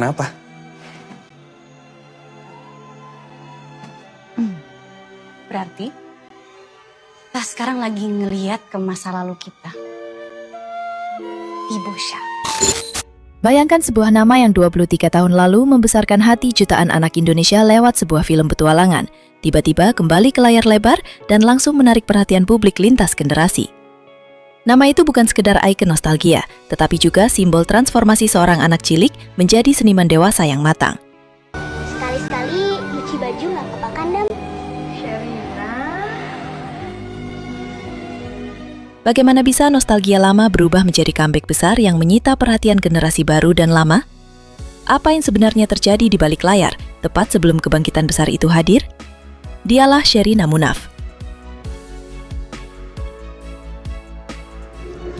Kenapa? Berarti kita sekarang lagi ngeliat ke masa lalu kita. Ibu Syah. Bayangkan sebuah nama yang 23 tahun lalu membesarkan hati jutaan anak Indonesia lewat sebuah film petualangan. Tiba-tiba kembali ke layar lebar dan langsung menarik perhatian publik lintas generasi. Nama itu bukan sekedar ikon nostalgia, tetapi juga simbol transformasi seorang anak cilik menjadi seniman dewasa yang matang. Sekali-sekali nyuci baju nggak apa-apa kan, Dam? Bagaimana bisa nostalgia lama berubah menjadi comeback besar yang menyita perhatian generasi baru dan lama? Apa yang sebenarnya terjadi di balik layar, tepat sebelum kebangkitan besar itu hadir? Dialah Sherina Munaf.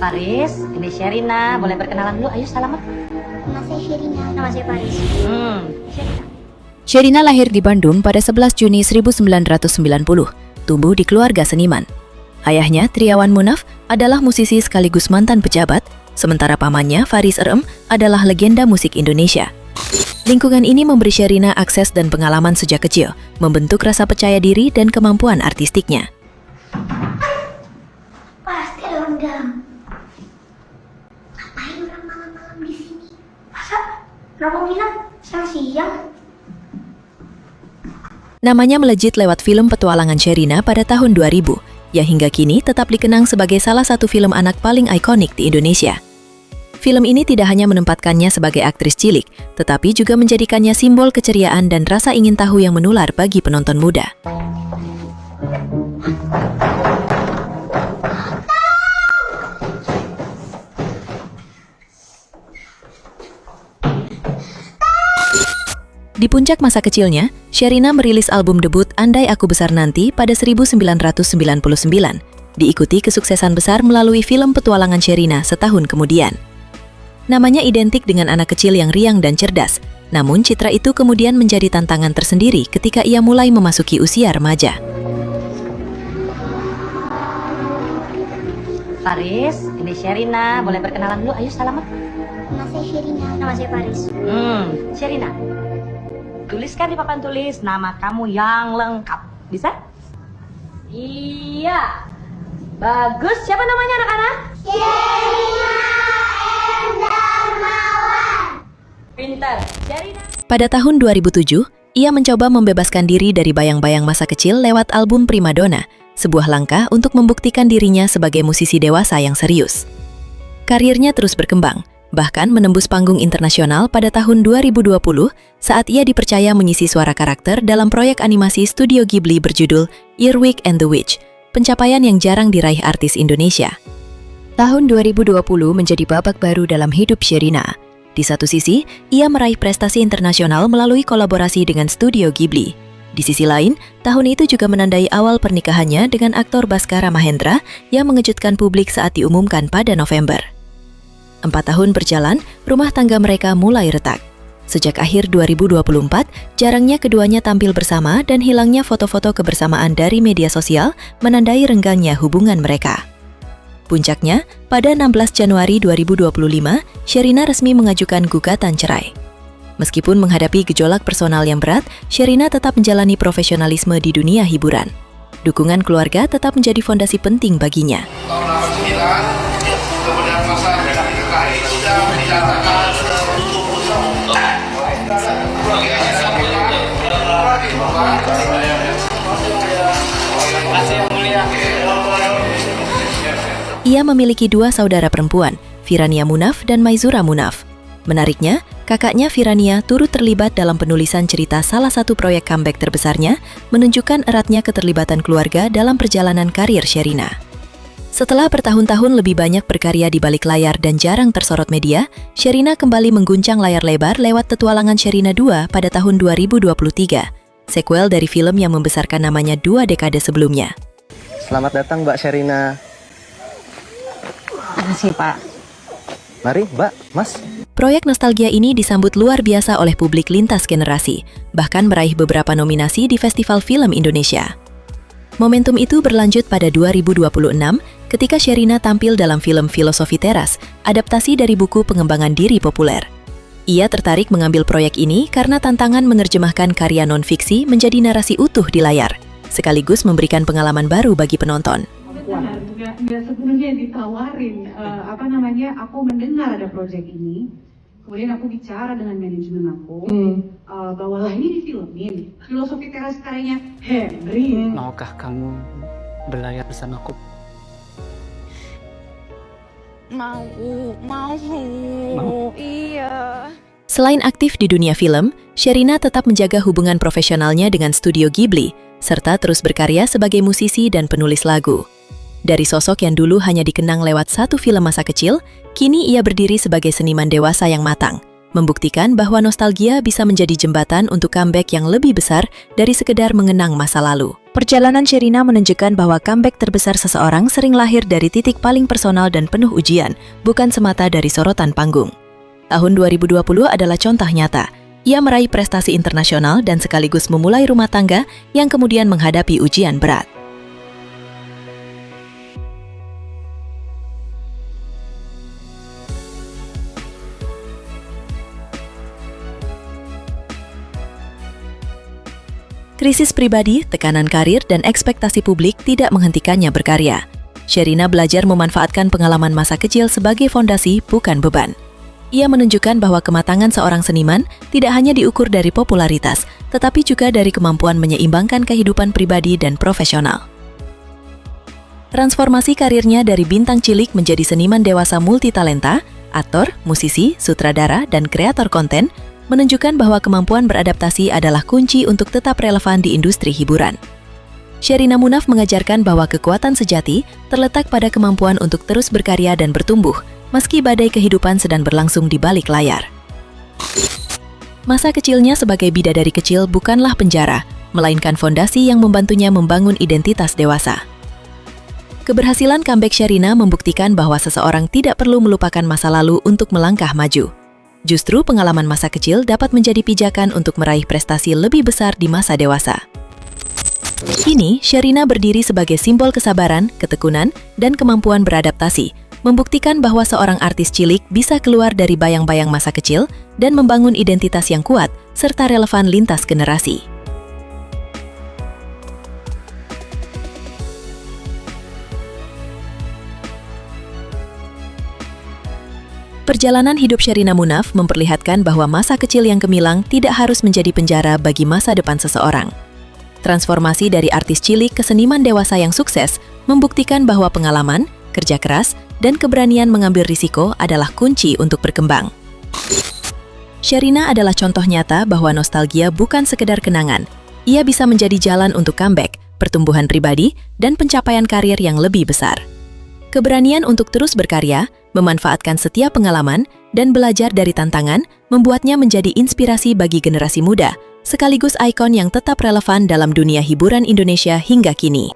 Faris, ini Sherina. Boleh berkenalan dulu? Ayo salaman. Nama saya Sherina. Nama saya Faris. Sherina. Sherina lahir di Bandung pada 11 Juni 1990, tumbuh di keluarga seniman. Ayahnya, Triawan Munaf, adalah musisi sekaligus mantan pejabat, sementara pamannya, Faris Erem, adalah legenda musik Indonesia. Lingkungan ini memberi Sherina akses dan pengalaman sejak kecil, membentuk rasa percaya diri dan kemampuan artistiknya. Pasti ada orang dalam. Ngapain orang malam-malam di sini? Masa? Kenapa bilang siang-siang? Namanya melejit lewat film petualangan Sherina pada tahun 2000, yang hingga kini tetap dikenang sebagai salah satu film anak paling ikonik di Indonesia. Film ini tidak hanya menempatkannya sebagai aktris cilik, tetapi juga menjadikannya simbol keceriaan dan rasa ingin tahu yang menular bagi penonton muda. Di puncak masa kecilnya, Sherina merilis album debut Andai Aku Besar Nanti pada 1999, diikuti kesuksesan besar melalui film petualangan Sherina setahun kemudian. Namanya identik dengan anak kecil yang riang dan cerdas, namun citra itu kemudian menjadi tantangan tersendiri ketika ia mulai memasuki usia remaja. Faris, ini Sherina. Boleh berkenalan dulu? Ayo salaman. Nama saya Sherina. Nama saya Faris. Sherina. Tuliskan di papan tulis nama kamu yang lengkap. Bisa? Iya. Bagus. Siapa namanya anak-anak? Sherina M. Darmawan. Pintar. Sherina. Pada tahun 2007, ia mencoba membebaskan diri dari bayang-bayang masa kecil lewat album Primadona, sebuah langkah untuk membuktikan dirinya sebagai musisi dewasa yang serius. Karirnya terus berkembang, bahkan menembus panggung internasional pada tahun 2020 saat ia dipercaya mengisi suara karakter dalam proyek animasi Studio Ghibli berjudul Earwig and the Witch, pencapaian yang jarang diraih artis Indonesia. Tahun 2020 menjadi babak baru dalam hidup Sherina. Di satu sisi, ia meraih prestasi internasional melalui kolaborasi dengan Studio Ghibli. Di sisi lain, tahun itu juga menandai awal pernikahannya dengan aktor Baskara Mahendra yang mengejutkan publik saat diumumkan pada November. 4 tahun berjalan, rumah tangga mereka mulai retak. Sejak akhir 2024, jarangnya keduanya tampil bersama dan hilangnya foto-foto kebersamaan dari media sosial menandai renggangnya hubungan mereka. Puncaknya, pada 16 Januari 2025, Sherina resmi mengajukan gugatan cerai. Meskipun menghadapi gejolak personal yang berat, Sherina tetap menjalani profesionalisme di dunia hiburan. Dukungan keluarga tetap menjadi fondasi penting baginya. Tahun 89, kemudian masa DKI sudah dinyatakan Ia memiliki 2 saudara perempuan, Firania Munaf dan Maizura Munaf. Menariknya, kakaknya Firania turut terlibat dalam penulisan cerita salah satu proyek comeback terbesarnya, menunjukkan eratnya keterlibatan keluarga dalam perjalanan karir Sherina. Setelah bertahun-tahun lebih banyak berkarya di balik layar dan jarang tersorot media, Sherina kembali mengguncang layar lebar lewat Petualangan Sherina 2 pada tahun 2023, sequel dari film yang membesarkan namanya 2 dekade sebelumnya. Selamat datang Mbak Sherina. Makasih, Pak. Mari Mbak, Mas. Proyek nostalgia ini disambut luar biasa oleh publik lintas generasi, bahkan meraih beberapa nominasi di Festival Film Indonesia. Momentum itu berlanjut pada 2026 ketika Sherina tampil dalam film Filosofi Teras, adaptasi dari buku pengembangan diri populer. Ia tertarik mengambil proyek ini karena tantangan menerjemahkan karya non-fiksi menjadi narasi utuh di layar, sekaligus memberikan pengalaman baru bagi penonton. Nggak sepenuhnya ditawarin, aku mendengar ada proyek ini, kemudian aku bicara dengan manajemen aku, bahwa ini difilmin, filosofi teras karyanya Henry. Maukah kamu berlayar bersamaku? Mau, iya. Selain aktif di dunia film, Sherina tetap menjaga hubungan profesionalnya dengan Studio Ghibli, serta terus berkarya sebagai musisi dan penulis lagu. Dari sosok yang dulu hanya dikenang lewat satu film masa kecil, kini ia berdiri sebagai seniman dewasa yang matang, membuktikan bahwa nostalgia bisa menjadi jembatan untuk comeback yang lebih besar dari sekedar mengenang masa lalu. Perjalanan Sherina menunjukkan bahwa comeback terbesar seseorang sering lahir dari titik paling personal dan penuh ujian, bukan semata dari sorotan panggung. Tahun 2020 adalah contoh nyata. Ia meraih prestasi internasional dan sekaligus memulai rumah tangga yang kemudian menghadapi ujian berat. Krisis pribadi, tekanan karir, dan ekspektasi publik tidak menghentikannya berkarya. Sherina belajar memanfaatkan pengalaman masa kecil sebagai fondasi, bukan beban. Ia menunjukkan bahwa kematangan seorang seniman tidak hanya diukur dari popularitas, tetapi juga dari kemampuan menyeimbangkan kehidupan pribadi dan profesional. Transformasi karirnya dari bintang cilik menjadi seniman dewasa multitalenta, aktor, musisi, sutradara, dan kreator konten, menunjukkan bahwa kemampuan beradaptasi adalah kunci untuk tetap relevan di industri hiburan. Sherina Munaf mengajarkan bahwa kekuatan sejati terletak pada kemampuan untuk terus berkarya dan bertumbuh, meski badai kehidupan sedang berlangsung di balik layar. Masa kecilnya sebagai bidadari kecil bukanlah penjara, melainkan fondasi yang membantunya membangun identitas dewasa. Keberhasilan comeback Sherina membuktikan bahwa seseorang tidak perlu melupakan masa lalu untuk melangkah maju. Justru pengalaman masa kecil dapat menjadi pijakan untuk meraih prestasi lebih besar di masa dewasa. Kini, Sherina berdiri sebagai simbol kesabaran, ketekunan, dan kemampuan beradaptasi, membuktikan bahwa seorang artis cilik bisa keluar dari bayang-bayang masa kecil dan membangun identitas yang kuat serta relevan lintas generasi. Perjalanan hidup Sherina Munaf memperlihatkan bahwa masa kecil yang gemilang tidak harus menjadi penjara bagi masa depan seseorang. Transformasi dari artis cilik ke seniman dewasa yang sukses membuktikan bahwa pengalaman, kerja keras, dan keberanian mengambil risiko adalah kunci untuk berkembang. Sherina adalah contoh nyata bahwa nostalgia bukan sekedar kenangan. Ia bisa menjadi jalan untuk comeback, pertumbuhan pribadi, dan pencapaian karir yang lebih besar. Keberanian untuk terus berkarya, memanfaatkan setiap pengalaman, dan belajar dari tantangan membuatnya menjadi inspirasi bagi generasi muda, sekaligus ikon yang tetap relevan dalam dunia hiburan Indonesia hingga kini.